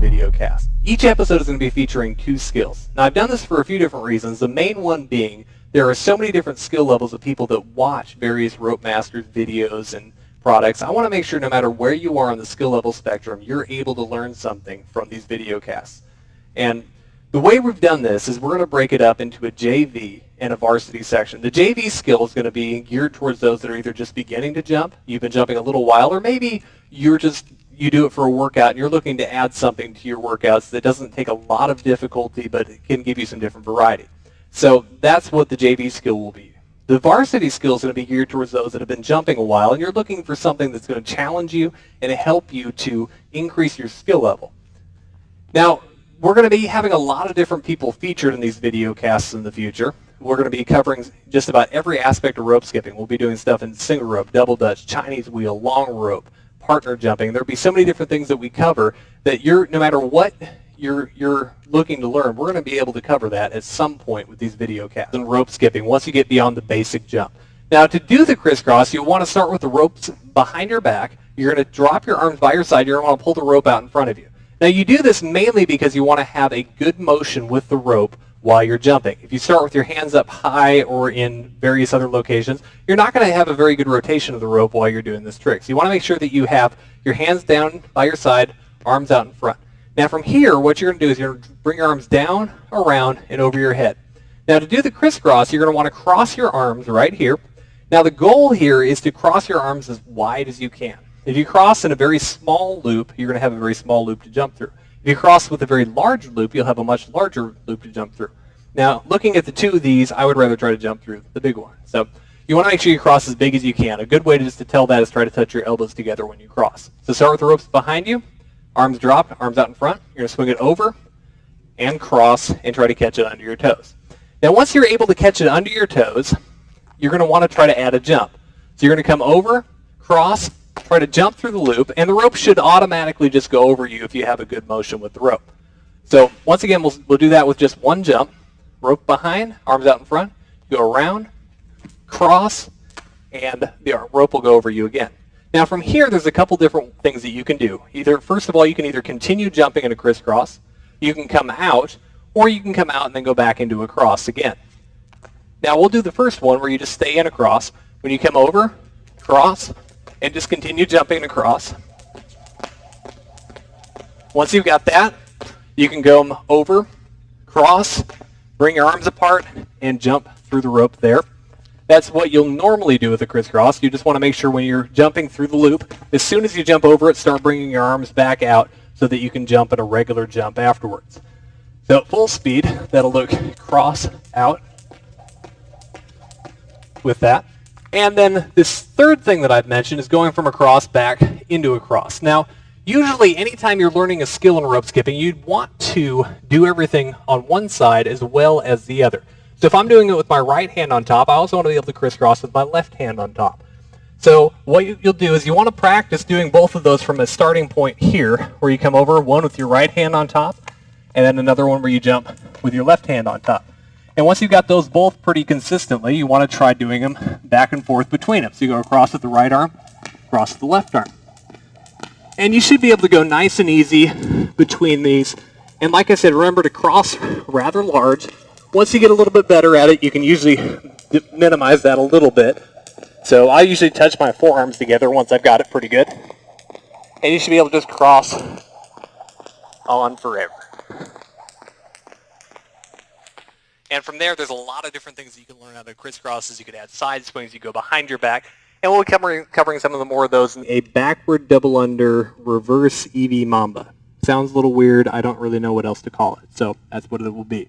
video cast. Each episode is going to be featuring 2 skills. Now, I've done this for a few different reasons. The main one being there are so many different skill levels of people that watch various Rope Masters videos and products. I want to make sure no matter where you are on the skill level spectrum, you're able to learn something from these video casts. And the way we've done this is we're going to break it up into a JV and a varsity section. The JV skill is going to be geared towards those that are either just beginning to jump, you've been jumping a little while, or maybe you do it for a workout and you're looking to add something to your workouts that doesn't take a lot of difficulty, but it can give you some different variety. So that's what the JV skill will be. The varsity skill is going to be geared towards those that have been jumping a while, and you're looking for something that's going to challenge you and help you to increase your skill level. Now, we're going to be having a lot of different people featured in these video casts in the future. We're going to be covering just about every aspect of rope skipping. We'll be doing stuff in single rope, double dutch, Chinese wheel, long rope, partner jumping. There'll be so many different things that we cover that no matter what you're looking to learn, we're going to be able to cover that at some point with these video casts. And rope skipping, once you get beyond the basic jump. Now, to do the crisscross, you'll want to start with the ropes behind your back. You're going to drop your arms by your side. You're going to want to pull the rope out in front of you. Now, you do this mainly because you want to have a good motion with the rope while you're jumping. If you start with your hands up high or in various other locations, you're not going to have a very good rotation of the rope while you're doing this trick. So you want to make sure that you have your hands down by your side, arms out in front. Now from here, what you're going to do is you're going to bring your arms down, around, and over your head. Now to do the crisscross, you're going to want to cross your arms right here. Now the goal here is to cross your arms as wide as you can. If you cross in a very small loop, you're going to have a very small loop to jump through. If you cross with a very large loop, you'll have a much larger loop to jump through. Now, looking at the 2 of these, I would rather try to jump through the big one. So you want to make sure you cross as big as you can. A good way to tell that is try to touch your elbows together when you cross. So start with the ropes behind you, arms dropped, arms out in front. You're going to swing it over and cross and try to catch it under your toes. Now, once you're able to catch it under your toes, you're going to want to try to add a jump. So you're going to come over, cross, try to jump through the loop, and the rope should automatically just go over you if you have a good motion with the rope. So once again, we'll do that with just one jump. Rope behind, arms out in front, go around, cross, and the rope will go over you again. Now from here, there's a couple different things that you can do. First of all, you can either continue jumping in a crisscross, you can come out, or you can come out and then go back into a cross again. Now we'll do the first one where you just stay in a cross. When you come over, cross, and just continue jumping across. Once you've got that, you can go over, cross, bring your arms apart, and jump through the rope there. That's what you'll normally do with a crisscross. You just want to make sure when you're jumping through the loop, as soon as you jump over it, start bringing your arms back out so that you can jump at a regular jump afterwards. So at full speed, that'll look cross out with that. And then this third thing that I've mentioned is going from a cross back into a cross. Now, usually anytime you're learning a skill in rope skipping, you'd want to do everything on one side as well as the other. So if I'm doing it with my right hand on top, I also want to be able to crisscross with my left hand on top. So what you'll do is you want to practice doing both of those from a starting point here, where you come over, one with your right hand on top, and then another one where you jump with your left hand on top. And once you've got those both pretty consistently, you want to try doing them back and forth between them. So you go across with the right arm, across with the left arm. And you should be able to go nice and easy between these. And like I said, remember to cross rather large. Once you get a little bit better at it, you can usually minimize that a little bit. So I usually touch my forearms together once I've got it pretty good. And you should be able to just cross on forever. And from there, there's a lot of different things that you can learn out of crisscrosses. You could add side swings, you go behind your back. And we'll be covering some of the more of those in a backward double under reverse EV Mamba. Sounds a little weird. I don't really know what else to call it. So that's what it will be.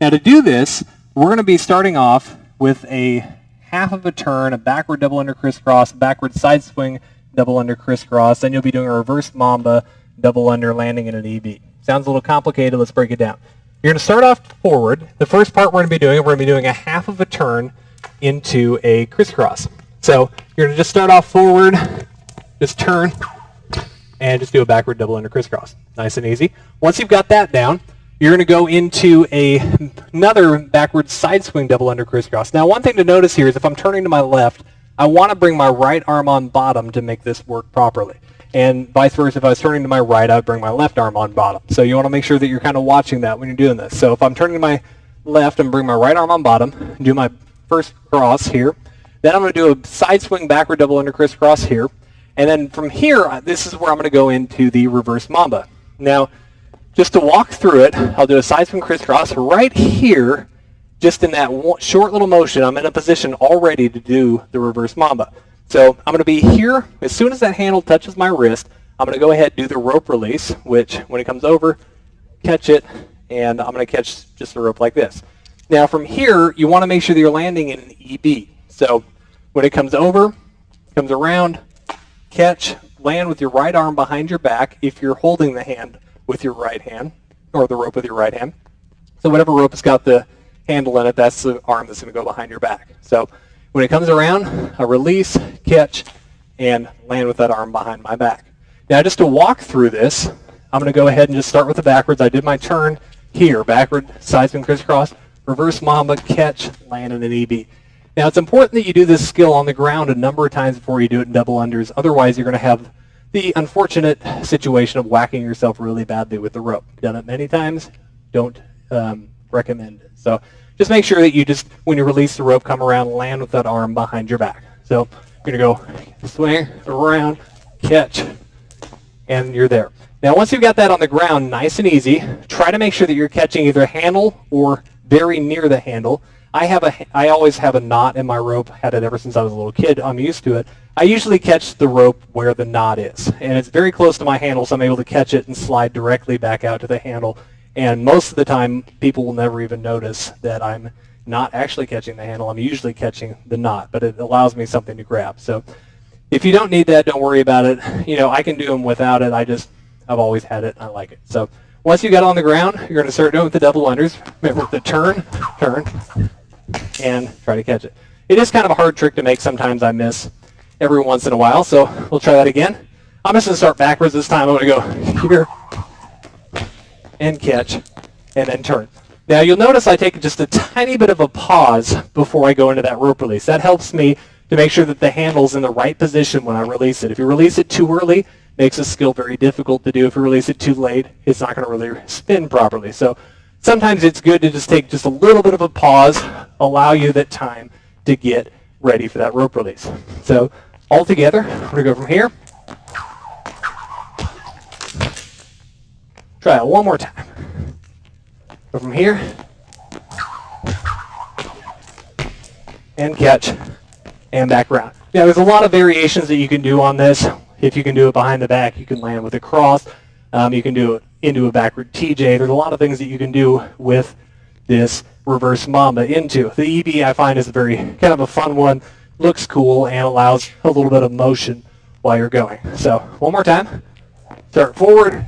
Now to do this, we're going to be starting off with a half of a turn, a backward double under crisscross, backward side swing, double under crisscross. Then you'll be doing a reverse Mamba, double under, landing in an EV. Sounds a little complicated. Let's break it down. You're going to start off forward. The first part we're going to be doing a half of a turn into a crisscross. So you're going to just start off forward, just turn, and just do a backward double under crisscross. Nice and easy. Once you've got that down, you're going to go into another backward side swing double under crisscross. Now one thing to notice here is if I'm turning to my left, I want to bring my right arm on bottom to make this work properly. and vice versa. If I was turning to my right, I would bring my left arm on bottom. So you want to make sure that you're kind of watching that when you're doing this. So if I'm turning to my left, I'm bring my right arm on bottom, do my first cross here. Then I'm going to do a side swing backward double under crisscross here. And then from here, this is where I'm going to go into the reverse mamba. Now, just to walk through it, I'll do a side swing crisscross right here. Just in that short little motion, I'm in a position already to do the reverse mamba. So I'm going to be here. As soon as that handle touches my wrist, I'm going to go ahead and do the rope release, which when it comes over, catch it, and I'm going to catch just a rope like this. Now from here, you want to make sure that you're landing in an EB. So when it comes over, comes around, catch, land with your right arm behind your back if you're holding the hand with your right hand, or the rope with your right hand. So whatever rope has got the handle in it, that's the arm that's going to go behind your back. So when it comes around, a release, catch, and land with that arm behind my back. Now just to walk through this, I'm going to go ahead and just start with the backwards. I did my turn here, backward, side swing, crisscross, reverse mamba, catch, land in an EB. Now it's important that you do this skill on the ground a number of times before you do it in double unders. Otherwise you're going to have the unfortunate situation of whacking yourself really badly with the rope. Done it many times, don't recommend it. So just make sure that you just, when you release the rope, come around, land with that arm behind your back. So you're going to go swing, around, catch, and you're there. Now once you've got that on the ground, nice and easy, try to make sure that you're catching either handle or very near the handle. I always have a knot in my rope, had it ever since I was a little kid, I'm used to it. I usually catch the rope where the knot is, and it's very close to my handle, so I'm able to catch it and slide directly back out to the handle. And most of the time, people will never even notice that I'm not actually catching the handle. I'm usually catching the knot, but it allows me something to grab. So if you don't need that, don't worry about it. You know, I can do them without it. I've always had it. I like it. So once you got on the ground, you're going to start doing with the double unders. Remember the turn, and try to catch it. It is kind of a hard trick to make. Sometimes I miss every once in a while, so we'll try that again. I'm just going to start backwards this time. I'm going to go here and catch and then turn. Now you'll notice I take just a tiny bit of a pause before I go into that rope release. That helps me to make sure that the handle's in the right position when I release it. If you release it too early, it makes the skill very difficult to do. If you release it too late, it's not going to really spin properly. So sometimes it's good to just take just a little bit of a pause, allow you that time to get ready for that rope release. So all together, we're going to go from here. Try it one more time. Go from here. And catch. And back around. Now there's a lot of variations that you can do on this. If you can do it behind the back, you can land with a cross. You can do it into a backward TJ. There's a lot of things that you can do with this reverse mamba into. The EB I find is a very kind of a fun one, looks cool, and allows a little bit of motion while you're going. So one more time. Start forward,